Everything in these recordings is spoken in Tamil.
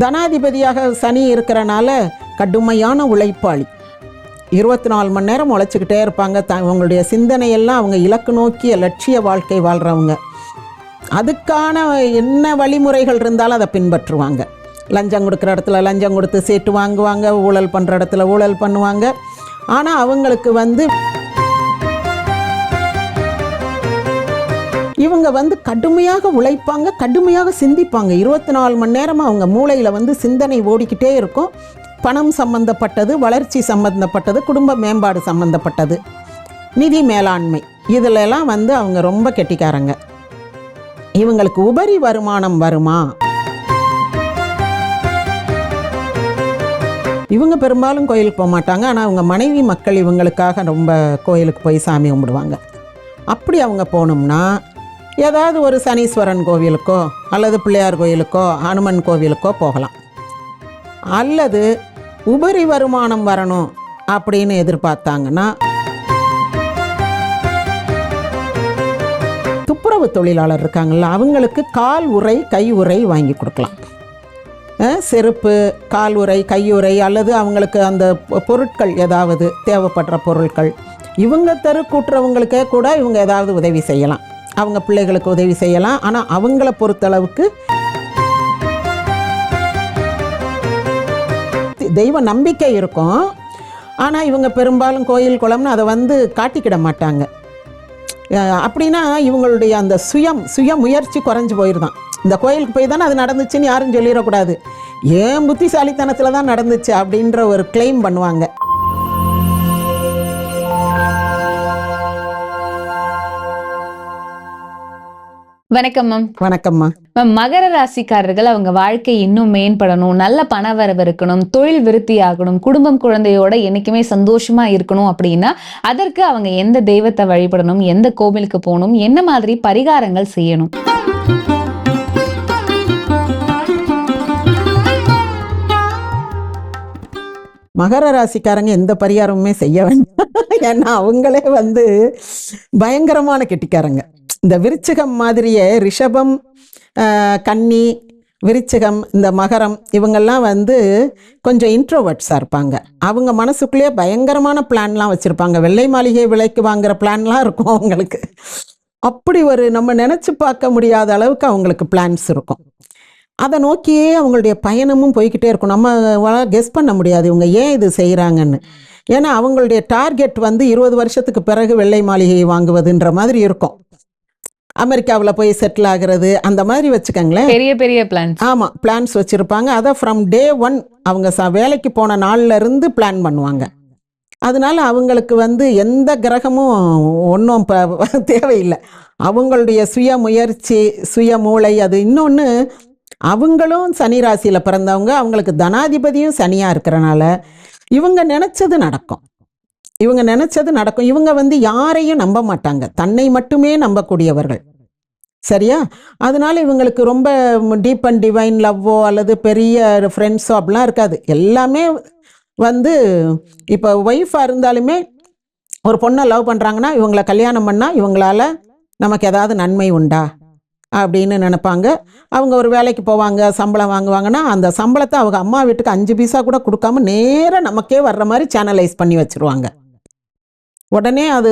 தனாதிபதியாக சனி இருக்கிறனால கடுமையான உழைப்பாளி. 24 மணி நேரம் உழைச்சிக்கிட்டே இருப்பாங்க. அவங்களுடைய சிந்தனையெல்லாம் அவங்க இலக்கு நோக்கிய லட்சிய வாழ்க்கை வாழ்கிறவங்க. அதுக்கான என்ன வழிமுறைகள் இருந்தாலும் அதை பின்பற்றுவாங்க. லஞ்சம் கொடுக்குற இடத்துல லஞ்சம் கொடுத்து சீட்டு வாங்குவாங்க, ஊழல் பண்ணுற இடத்துல ஊழல் பண்ணுவாங்க. ஆனால் அவங்களுக்கு இவங்க கடுமையாக உழைப்பாங்க, கடுமையாக சிந்திப்பாங்க. 24 மணி நேரமாக அவங்க மூளையில் சிந்தனை ஓடிக்கிட்டே இருக்கும். பணம் சம்பந்தப்பட்டது, வளர்ச்சி சம்பந்தப்பட்டது, குடும்ப மேம்பாடு சம்பந்தப்பட்டது, நிதி மேலாண்மை, இதிலெல்லாம் அவங்க ரொம்ப கெட்டிக்காரங்க. இவங்களுக்கு உபரி வருமானம் வருமா? இவங்க பெரும்பாலும் கோயிலுக்கு போக மாட்டாங்க. ஆனால் அவங்க மனைவி மக்கள் இவங்களுக்காக ரொம்ப கோயிலுக்கு போய் சாமி கும்பிடுவாங்க. அப்படி அவங்க போகணும்னா ஏதாவது ஒரு சனீஸ்வரன் கோவிலுக்கோ அல்லது பிள்ளையார் கோயிலுக்கோ ஹனுமன் கோவிலுக்கோ போகலாம். அல்லது உபரி வருமானம் வரணும் அப்படின்னு எதிர்பார்த்தாங்கன்னா துப்புரவு தொழிலாளர் இருக்காங்கள்ல, அவங்களுக்கு கால் உறை கை உறை வாங்கி கொடுக்கலாம். செருப்பு, கால் உறை, கையுறை, அல்லது அவங்களுக்கு அந்த பொருட்கள் ஏதாவது தேவைப்படுற பொருட்கள் இவங்க கூட்டுறவங்களுக்கே கூட இவங்க ஏதாவது உதவி செய்யலாம். அவங்க பிள்ளைகளுக்கு உதவி செய்யலாம். ஆனால் அவங்கள பொறுத்தளவுக்கு தெய்வ நம்பிக்கை இருக்கும். ஆனால் இவங்க பெரும்பாலும் கோயில் குளம்னு அதை காட்டிக்கிட மாட்டாங்க. அப்படின்னா இவங்களுடைய அந்த சுய முயற்சி குறைஞ்சி போயிருதான். இந்த கோயிலுக்கு போய் தானே அது நடந்துச்சுன்னு யாரும் சொல்லிடக்கூடாது. ஏன் புத்திசாலித்தனத்தில் தான் நடந்துச்சு அப்படின்ற ஒரு கிளைம் பண்ணுவாங்க. வணக்கம் மேம். வணக்கம்மா. மேம், மகர ராசிக்காரர்கள் அவங்க வாழ்க்கை இன்னும் மேம்படணும், நல்ல பண வரவு இருக்கணும், தொழில் விருத்தி ஆகணும், குடும்பம் குழந்தையோட என்னைக்குமே சந்தோஷமா இருக்கணும் அப்படின்னா அதற்கு அவங்க எந்த தெய்வத்தை வழிபடணும், எந்த கோவிலுக்கு போகணும், என்ன மாதிரி பரிகாரங்கள் செய்யணும்? மகர ராசிக்காரங்க எந்த பரிகாரமுமே செய்ய வேண்டாம். ஏன்னா அவங்களே பயங்கரமான கெட்டிக்காரங்க. இந்த விருச்சிகம் மாதிரியே ரிஷபம், கன்னி, விருச்சிகம், இந்த மகரம் இவங்கெல்லாம் கொஞ்சம் இன்ட்ரோவர்ட்ஸாக இருப்பாங்க. அவங்க மனசுக்குள்ளேயே பயங்கரமான பிளான்லாம் வச்சுருப்பாங்க. வெள்ளை மாளிகை விலைக்கு வாங்குகிற பிளான்லாம் இருக்கும் அவங்களுக்கு. அப்படி ஒரு நம்ம நினச்சி பார்க்க முடியாத அளவுக்கு அவங்களுக்கு பிளான்ஸ் இருக்கும். அதை நோக்கியே அவங்களுடைய பயணமும் போய்கிட்டே இருக்கும். நம்ம கெஸ் பண்ண முடியாது இவங்க ஏன் இது செய்கிறாங்கன்னு. ஏன்னா அவங்களுடைய டார்கெட் 20 வருஷத்துக்கு பிறகு வெள்ளை மாளிகையை வாங்குவதுன்ற மாதிரி இருக்கும். அமெரிக்காவில் போய் செட்டில் ஆகிறது அந்த மாதிரி வச்சுக்கோங்களேன். பெரிய பெரிய பிளான்ஸ். ஆமாம், பிளான்ஸ் வச்சுருப்பாங்க. அதை ஃப்ரம் டே 1 அவங்க வேலைக்கு போன நாள்லேருந்து பிளான் பண்ணுவாங்க. அதனால அவங்களுக்கு எந்த கிரகமும் ஒன்றும் தேவையில்லை. அவங்களுடைய சுய முயற்சி, சுய மூளை. அது இன்னொன்று, அவங்களும் சனி ராசியில் பிறந்தவங்க. அவங்களுக்கு தனாதிபதியும் சனியாக இருக்கிறனால இவங்க நினச்சது நடக்கும். இவங்க யாரையும் நம்ப மாட்டாங்க, தன்னை மட்டுமே நம்பக்கூடியவர்கள். சரியா? அதனால இவங்களுக்கு ரொம்ப டீப் அண்ட் டிவைன் லவ்வோ அல்லது பெரிய ஃப்ரெண்ட்ஸோ அப்படிலாம் இருக்காது. எல்லாமே இப்போ ஒய்ஃபாக இருந்தாலுமே ஒரு பொண்ணை லவ் பண்ணுறாங்கன்னா இவங்களை கல்யாணம் பண்ணால் இவங்களால நமக்கு ஏதாவது நன்மை உண்டா அப்படின்னு நினைப்பாங்க. அவங்க ஒரு வேலைக்கு போவாங்க, சம்பளம் வாங்குவாங்கன்னா அந்த சம்பளத்தை அவங்க அம்மா வீட்டுக்கு 5 பைசா கூட கொடுக்காம நேராக நமக்கே வர்ற மாதிரி சேனலைஸ் பண்ணி வச்சுருவாங்க. உடனே அது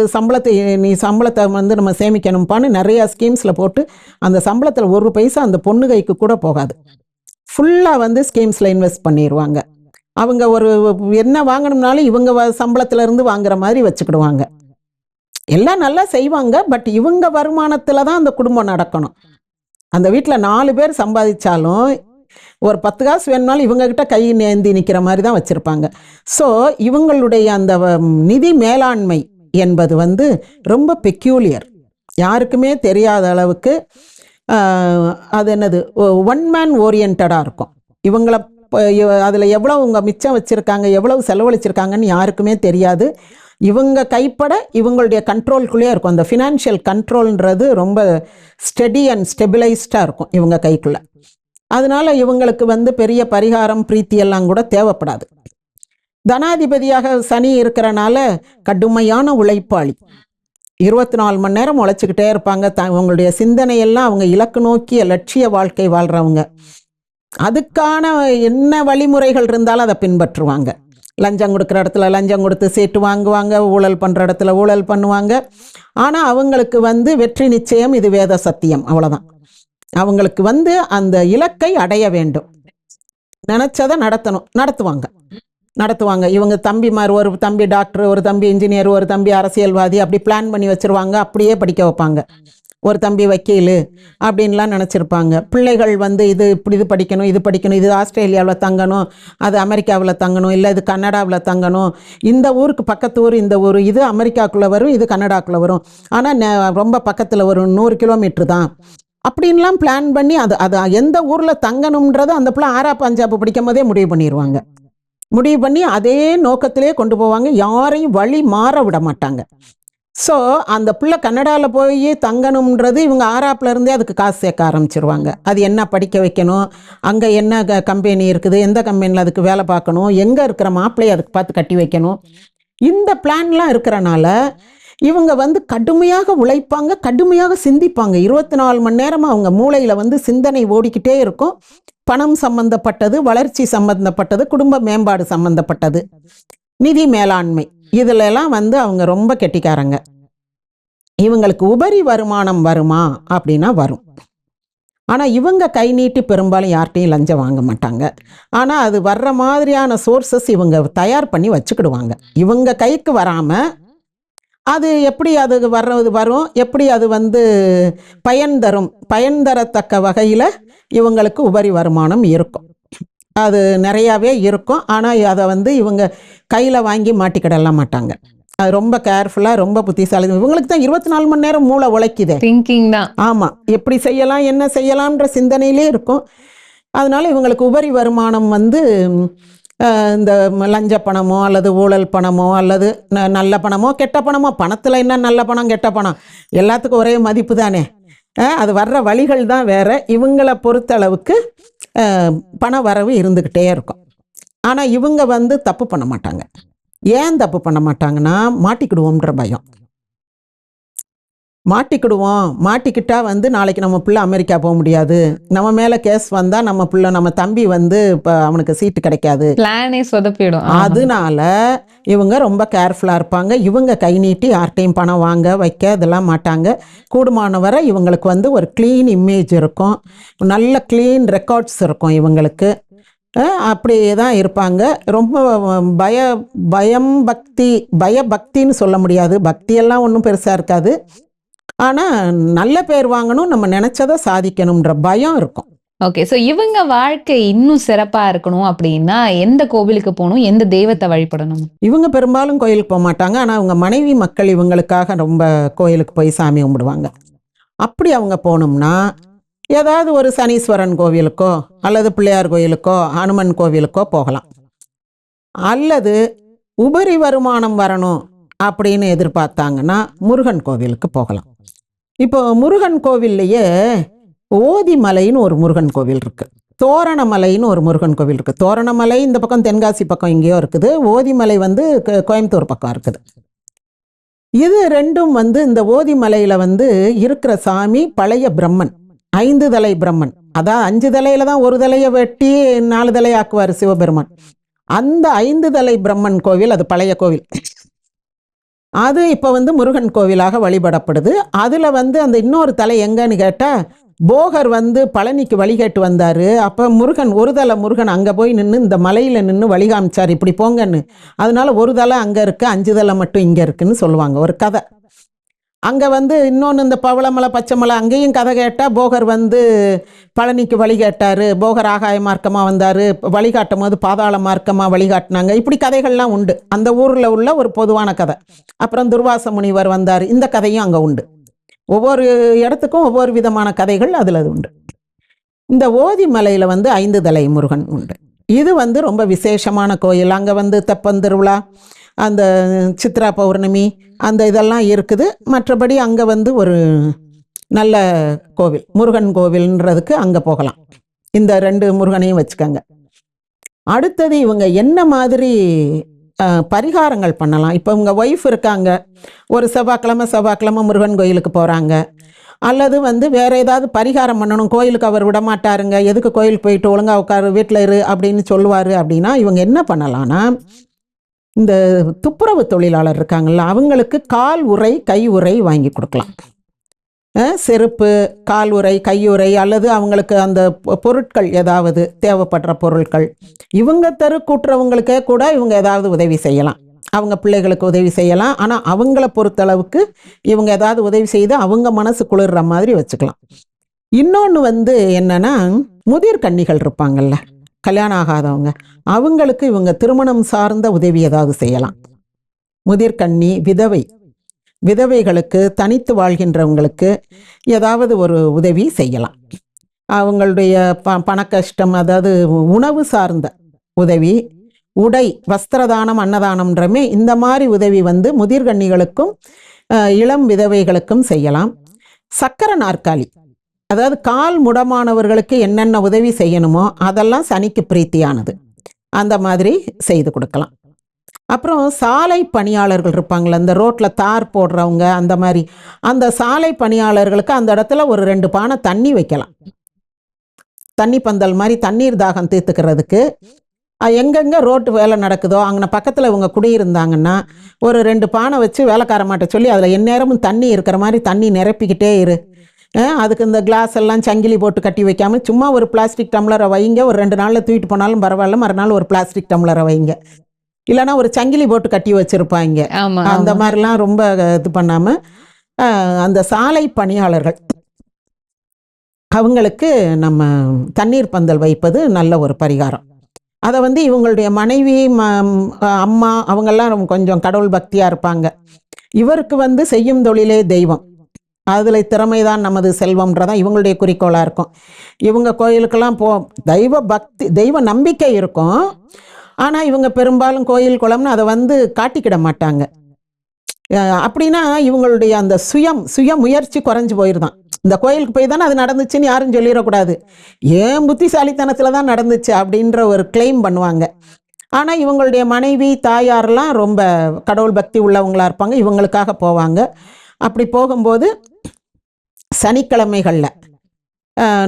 நீ சம்பளத்தை நம்ம சேமிக்கணும்ப்பான்னு நிறையா ஸ்கீம்ஸில் போட்டு அந்த சம்பளத்தில் 1 பைசா அந்த பொண்ணு கைக்கு கூட போகாது. ஃபுல்லாக ஸ்கீம்ஸில் இன்வெஸ்ட் பண்ணிடுவாங்க. அவங்க ஒரு என்ன வாங்கணும்னாலும் இவங்க சம்பளத்திலேருந்து வாங்குற மாதிரி வச்சுக்கிடுவாங்க. எல்லாம் நல்லா செய்வாங்க. பட் இவங்க வருமானத்தில் தான் அந்த குடும்பம் நடக்கணும். அந்த வீட்டில் 4 பேர் சம்பாதிச்சாலும் ஒரு 10 காசு வேணும்னாலும் இவங்ககிட்ட கை நேந்தி நிற்கிற மாதிரி தான் வச்சுருப்பாங்க. ஸோ இவங்களுடைய அந்த நிதி மேலாண்மை என்பது ரொம்ப பெக்யூலியர். யாருக்குமே தெரியாத அளவுக்கு அது என்னது ஒன் மேன் ஓரியன்டாக இருக்கும். இவங்கள அதில் எவ்வளோ அவங்க மிச்சம் வச்சுருக்காங்க, எவ்வளவு செலவழிச்சிருக்காங்கன்னு யாருக்குமே தெரியாது. இவங்க கைப்பட இவங்களுடைய கண்ட்ரோல்குள்ளேயே இருக்கும். அந்த ஃபினான்ஷியல் கண்ட்ரோல்ன்றது ரொம்ப ஸ்டெடி அண்ட் ஸ்டெபிளைஸ்டாக இருக்கும் இவங்க கைக்குள்ளே. அதனால இவங்களுக்கு பெரிய பரிகாரம், பிரீத்தி எல்லாம் கூட தேவைப்படாது. தனாதிபதியாக சனி இருக்கிறனால கடுமையான உழைப்பாளி. 24 மணி நேரம் உழைச்சிக்கிட்டே இருப்பாங்க. அவங்களுடைய சிந்தனையெல்லாம் அவங்க இலக்கு நோக்கிய லட்சிய வாழ்க்கை வாழ்கிறவங்க. அதுக்கான என்ன வழிமுறைகள் இருந்தாலும் அதை பின்பற்றுவாங்க. லஞ்சம் கொடுக்குற இடத்துல லஞ்சம் கொடுத்து சீட்டு வாங்குவாங்க, ஊழல் பண்ணுற இடத்துல ஊழல் பண்ணுவாங்க. ஆனால் அவங்களுக்கு வெற்றி நிச்சயம், இது வேத சத்தியம், அவ்வளோதான். அவங்களுக்கு அந்த இலக்கை அடைய வேண்டும், நினச்சதை நடத்துவாங்க. இவங்க தம்பிமார், ஒரு தம்பி டாக்டர், ஒரு தம்பி இன்ஜினியர், ஒரு தம்பி அரசியல்வாதி, அப்படி பிளான் பண்ணி வச்சுருவாங்க. அப்படியே படிக்க வைப்பாங்க. ஒரு தம்பி வக்கீல் அப்படின்லாம் நினச்சிருப்பாங்க. பிள்ளைகள் இது இப்படி இது படிக்கணும், இது ஆஸ்திரேலியாவில் தங்கணும், அது அமெரிக்காவில் தங்கணும், இல்லை இது கனடாவில் தங்கணும், இந்த ஊருக்கு பக்கத்து ஊர் இந்த ஊர், இது அமெரிக்காக்குள்ளே வரும், இது கனடாக்குள்ளே வரும், ஆனால் ரொம்ப பக்கத்தில் ஒரு 100 கிலோமீட்டர் தான் அப்படின்லாம் பிளான் பண்ணி அது எந்த ஊரில் தங்கணுன்றது அந்த பிள்ளை 6ஆம் பஞ்சாப்பு படிக்கும் போதே முடிவு பண்ணி அதே நோக்கத்திலே கொண்டு போவாங்க. யாரையும் வழி மாற விட மாட்டாங்க. ஸோ அந்த பிள்ளை கனடாவில் போய் தங்கணுன்றது இவங்க 6ஆப்புல இருந்தே அதுக்கு காசு சேர்க்க ஆரம்பிச்சிருவாங்க. அது என்ன படிக்க வைக்கணும், அங்கே என்ன கம்பெனி இருக்குது, எந்த கம்பெனியில் அதுக்கு வேலை பார்க்கணும், எங்கே இருக்கிற மாப்பிள்ளையை அதுக்கு பார்த்து கட்டி வைக்கணும், இந்த பிளான்லாம் இருக்கிறனால இவங்க கடுமையாக உழைப்பாங்க, கடுமையாக சிந்திப்பாங்க. 24 மணி நேரமாக அவங்க மூளையில் சிந்தனை ஓடிக்கிட்டே இருக்கும். பணம் சம்பந்தப்பட்டது, வளர்ச்சி சம்பந்தப்பட்டது, குடும்ப மேம்பாடு சம்பந்தப்பட்டது, நிதி மேலாண்மை, இதிலெல்லாம் அவங்க ரொம்ப கெட்டிக்காரங்க. இவங்களுக்கு உபரி வருமானம் வருமா அப்படின்னா வரும். ஆனால் இவங்க கை நீட்டி பெரும்பாலும் யார்கிட்டையும் லஞ்சம் வாங்க மாட்டாங்க. ஆனால் அது வர்ற மாதிரியான சோர்சஸ் இவங்க தயார் பண்ணி வச்சுக்கிடுவாங்க. இவங்க கைக்கு வராமல் அது எப்படி அது வரும், எப்படி அது பயன் தரத்தக்க வகையில் இவங்களுக்கு உபரி வருமானம் இருக்கும். அது நிறையாவே இருக்கும். ஆனால் அதை இவங்க கையில் வாங்கி மாட்டிக்கிடலாம் மாட்டாங்க. அது ரொம்ப கேர்ஃபுல்லாக, ரொம்ப புத்திசாலி. இவங்களுக்கு தான் 24 மணி நேரம் மூளை உழைக்குதே, திங்கிங் தான். ஆமாம், எப்படி செய்யலாம், என்ன செய்யலாம்ன்ற சிந்தனையிலே இருக்கும். அதனால இவங்களுக்கு உபரி வருமானம் இந்த லஞ்ச பணமோ அல்லது ஊழல் பணமோ அல்லது நல்ல பணமோ கெட்ட பணமோ, பணத்தில் என்ன நல்ல பணம் கெட்ட பணம், எல்லாத்துக்கும் ஒரே மதிப்பு தானே. அது வர்ற வழிகள் தான் வேறு. இவங்களை பொறுத்தளவுக்கு பண வரவு இருந்துக்கிட்டே இருக்கும். ஆனால் இவங்க தப்பு பண்ண மாட்டாங்க. ஏன் தப்பு பண்ண மாட்டாங்கன்னா, மாட்டிக்கிடுவோம்ன்ற பயம். மாட்டிக்கிட்டா நாளைக்கு நம்ம பிள்ளை அமெரிக்கா போக முடியாது, நம்ம மேலே கேஸ் வந்தால் நம்ம பிள்ளை, நம்ம தம்பி இப்போ அவனுக்கு சீட்டு கிடைக்காது, பிளானே சொதப்பிடும். அதனால இவங்க ரொம்ப கேர்ஃபுல்லாக இருப்பாங்க. இவங்க கை நீட்டி யார்கிட்டையும் பணம் வாங்க வைக்க இதெல்லாம் மாட்டாங்க. கூடுமானவரை இவங்களுக்கு ஒரு க்ளீன் இமேஜ் இருக்கும், நல்ல க்ளீன் ரெக்கார்ட்ஸ் இருக்கும் இவங்களுக்கு. அப்படியே தான் இருப்பாங்க. ரொம்ப பயபக்தின்னு சொல்ல முடியாது, பக்தியெல்லாம் ஒன்றும் பெருசாக இருக்காது. ஆனால் நல்ல பேர் வாங்கணும், நம்ம நினச்சதை சாதிக்கணுன்ற பயம் இருக்கும். ஓகே, ஸோ இவங்க வாழ்க்கை இன்னும் சிறப்பாக இருக்கணும் அப்படின்னா எந்த கோவிலுக்கு போகணும், எந்த தெய்வத்தை வழிபடணும்? இவங்க பெரும்பாலும் கோயிலுக்கு போக மாட்டாங்க. ஆனால் அவங்க மனைவி மக்கள் இவங்களுக்காக ரொம்ப கோயிலுக்கு போய் சாமி கும்பிடுவாங்க. அப்படி அவங்க போகணும்னா ஏதாவது ஒரு சனீஸ்வரன் கோவிலுக்கோ அல்லது பிள்ளையார் கோயிலுக்கோ ஹனுமன் கோவிலுக்கோ போகலாம். அல்லது உபரி வருமானம் வரணும் அப்படின்னு எதிர்பார்த்தாங்கன்னா முருகன் கோவிலுக்கு போகலாம். இப்போ முருகன் கோவில்லையே ஓதிமலைன்னு ஒரு முருகன் கோவில் இருக்குது, தோரணமலைன்னு ஒரு முருகன் கோவில் இருக்குது. தோரணமலை இந்த பக்கம் தென்காசி பக்கம் எங்கேயோ இருக்குது, ஓதிமலை கோயம்புத்தூர் பக்கம் இருக்குது. இது ரெண்டும் இந்த ஓதிமலையில் இருக்கிற சாமி பழைய பிரம்மன், 5 தலை பிரம்மன். அதான் 5 தலையில தான் ஒரு தலையை வெட்டி 4 தலையாக்குவார் சிவபெருமான். அந்த 5 தலை பிரம்மன் கோவில் அது பழைய கோவில். அது இப்போ முருகன் கோவிலாக வழிபடப்படுது. அதில் அந்த இன்னொரு தலை எங்கன்னு கேட்டால், போகர் பழனிக்கு வழிகேட்டு வந்தார். அப்போ முருகன், ஒரு தலை முருகன் அங்கே போய் நின்று இந்த மலையில் நின்று வழி காமிச்சார், இப்படி போங்கன்னு. அதனால ஒரு தலை அங்கே இருக்குது, 5 தலை மட்டும் இங்கே இருக்குன்னு சொல்லுவாங்க, ஒரு கதை. அங்கே இன்னொன்று இந்த பவளமலை பச்சைமலை அங்கேயும் கதை கேட்டால், போகர் பழனிக்கு வழி கேட்டார், போகர் ஆகாய மார்க்கமாக வந்தார், வழிகாட்டும் போது பாதாள மார்க்கமாக வழிகாட்டினாங்க. இப்படி கதைகள்லாம் உண்டு, அந்த ஊரில் உள்ள ஒரு பொதுவான கதை. அப்புறம் துர்வாச முனிவர் வந்தார், இந்த கதையும் அங்கே உண்டு. ஒவ்வொரு இடத்துக்கும் ஒவ்வொரு விதமான கதைகள் அதில் உண்டு. இந்த ஓதிமலையில் 5 தலை முருகன் உண்டு. இது ரொம்ப விசேஷமான கோயில். அங்கே தெப்பந்திருவிழா, அந்த சித்ரா பௌர்ணமி, அந்த இதெல்லாம் இருக்குது. மற்றபடி அங்கே ஒரு நல்ல கோவில், முருகன் கோவில்ன்றதுக்கு அங்கே போகலாம். இந்த 2 முருகனையும் வச்சுக்கோங்க. அடுத்தது இவங்க என்ன மாதிரி பரிகாரங்கள் பண்ணலாம். இப்போ உங்கள் ஒய்ஃப் இருக்காங்க, ஒரு செவ்வாய்க்கிழமை முருகன் கோயிலுக்கு போகிறாங்க. அல்லது வந்து வேற ஏதாவது பரிகாரம் பண்ணணும், கோயிலுக்கு அவர் விட மாட்டாருங்க, எதுக்கு கோயிலுக்கு போயிட்டு ஒழுங்கா உட்காரு வீட்டில் இரு அப்படின்னு சொல்லுவார் அப்படின்னா இவங்க என்ன பண்ணலான்னா, இந்த துப்புரவு தொழிலாளர் இருக்காங்கல்ல அவங்களுக்கு கால் உறை கை உறை வாங்கி கொடுக்கலாம். செருப்பு, கால் உறை, கையுறை, அல்லது அவங்களுக்கு அந்த பொருட்கள் ஏதாவது தேவைப்படுற பொருட்கள், இவங்க தெரு கூட்டுறவங்களுக்கே கூட இவங்க ஏதாவது உதவி செய்யலாம், அவங்க பிள்ளைகளுக்கு உதவி செய்யலாம். ஆனால் அவங்கள பொறுத்தளவுக்கு இவங்க ஏதாவது உதவி செய்து அவங்க மனசு குளிர்ற மாதிரி வச்சுக்கலாம். இன்னொன்று வந்து என்னன்னா, முதிர் கன்னிகள் இருப்பாங்கல்ல, கல்யாணம் ஆகாதவங்க, அவங்களுக்கு இவங்க திருமணம் சார்ந்த உதவி ஏதாவது செய்யலாம். முதிர்கன்னி, விதவைகளுக்கு, தனித்து வாழ்கின்றவங்களுக்கு ஏதாவது ஒரு உதவி செய்யலாம். அவங்களுடைய பண கஷ்டம், அதாவது உணவு சார்ந்த உதவி, உடை, வஸ்திரதானம், அன்னதானம்ன்றமே இந்த மாதிரி உதவி வந்து முதிர்கன்னிகளுக்கும் இளம் விதவைகளுக்கும் செய்யலாம். சக்கர நாற்காலி, அதாவது கால் முடமானவர்களுக்கு என்னென்ன உதவி செய்யணுமோ அதெல்லாம் சனிக்கு பிரீத்தியானது, அந்த மாதிரி செய்து கொடுக்கலாம். அப்புறம் சாலை பணியாளர்கள் இருப்பாங்களே, இந்த ரோட்டில் தார் போடுறவங்க, அந்த மாதிரி அந்த சாலை பணியாளர்களுக்கு அந்த இடத்துல ஒரு 2 பானை தண்ணி வைக்கலாம். தண்ணி பந்தல் மாதிரி தண்ணீர் தாகம் தீர்த்துக்கிறதுக்கு. எங்கெங்கே ரோட்டு வேலை நடக்குதோ அங்கே பக்கத்தில் இவங்க குடியிருந்தாங்கன்னா ஒரு 2 பானை வச்சு வேலைக்காரமாட்ட சொல்லி அதில் எந்நேரமும் தண்ணி இருக்கிற மாதிரி தண்ணி நிரப்பிக்கிட்டே இரு. அதுக்கு இந்த கிளாஸ் எல்லாம் சங்கிலி போட்டு கட்டி வைக்காமல் சும்மா ஒரு பிளாஸ்டிக் டம்ளரை வைங்க, ஒரு 2 நாளில் தூக்கிட்டு போனாலும் பரவாயில்ல, மறுநாள் ஒரு பிளாஸ்டிக் டம்ளரை வைங்க. இல்லைனா ஒரு சங்கிலி போட்டு கட்டி வச்சுருப்பாங்க. அந்த மாதிரிலாம் ரொம்ப இது பண்ணாமல் அந்த சாலை பணியாளர்கள் அவங்களுக்கு நம்ம தண்ணீர் பந்தல் வைப்பது நல்ல ஒரு பரிகாரம். அதை வந்து இவங்களுடைய மனைவி, அம்மா அவங்கெல்லாம் கொஞ்சம் கடவுள் பக்தியாக இருப்பாங்க. இவருக்கு வந்து செய்யும் தொழிலே தெய்வம், அதில் திறமைதான் நமது செல்வம்ன்றதான் இவங்களுடைய குறிக்கோளாக இருக்கும். இவங்க கோயிலுக்கெல்லாம் தெய்வ பக்தி, தெய்வ நம்பிக்கை இருக்கும். ஆனால் இவங்க பெரும்பாலும் கோயில் குளம்னு அதை வந்து காட்டிக்கிட மாட்டாங்க. அப்படின்னா இவங்களுடைய அந்த சுய முயற்சி குறைஞ்சி போயிருதான். இந்த கோயிலுக்கு போய் தானே அது நடந்துச்சுன்னு யாரும் சொல்லிடக்கூடாது, ஏன் புத்திசாலித்தனத்தில் தான் நடந்துச்சு அப்படின்ற ஒரு கிளைம் பண்ணுவாங்க. ஆனால் இவங்களுடைய மனைவி, தாயாரெலாம் ரொம்ப கடவுள் பக்தி உள்ளவங்களாக இருப்பாங்க, இவங்களுக்காக போவாங்க. அப்படி போகும்போது சனிக்கிழமைகளில்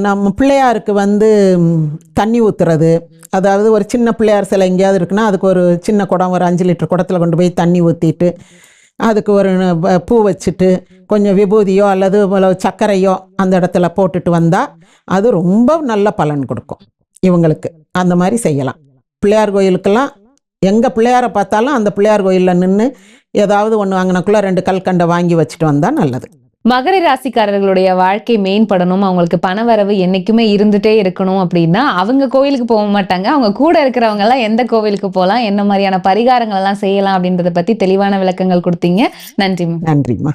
நம்ம பிள்ளையாருக்கு வந்து தண்ணி ஊற்றுறது, அதாவது ஒரு சின்ன பிள்ளையார் சிலை எங்கேயாவது இருக்குன்னா அதுக்கு ஒரு சின்ன குடம், ஒரு 5 லிட்டர் குடத்தில் கொண்டு போய் தண்ணி ஊற்றிட்டு அதுக்கு ஒரு பூ வச்சுட்டு கொஞ்சம் விபூதியோ அல்லது சர்க்கரையோ அந்த இடத்துல போட்டுட்டு வந்தால் அது ரொம்ப நல்ல பலன் கொடுக்கும் இவங்களுக்கு. அந்த மாதிரி செய்யலாம். பிள்ளையார் கோயிலுக்கெல்லாம் எங்கே பிள்ளையாரை பார்த்தாலும் அந்த பிள்ளையார் கோயிலில் நின்று ஏதாவது ஒன்று வாங்கினக்குள்ளே 2 கல்கண்டை வாங்கி வச்சுட்டு வந்தால் நல்லது. மகர ராசிக்காரர்களுடைய வாழ்க்கை மேம்படணும், அவங்களுக்கு பணவரவு என்னைக்குமே இருந்துட்டே இருக்கணும் அப்படின்னா அவங்க கோவிலுக்கு போக மாட்டாங்க. அவங்க கூட இருக்கிறவங்க எல்லாம் எந்த கோவிலுக்கு போகலாம், என்ன மாதிரியான பரிகாரங்கள் எல்லாம் செய்யலாம் அப்படின்றத பத்தி தெளிவான விளக்கங்கள் கொடுத்தீங்க. நன்றிம்மா. நன்றிம்மா.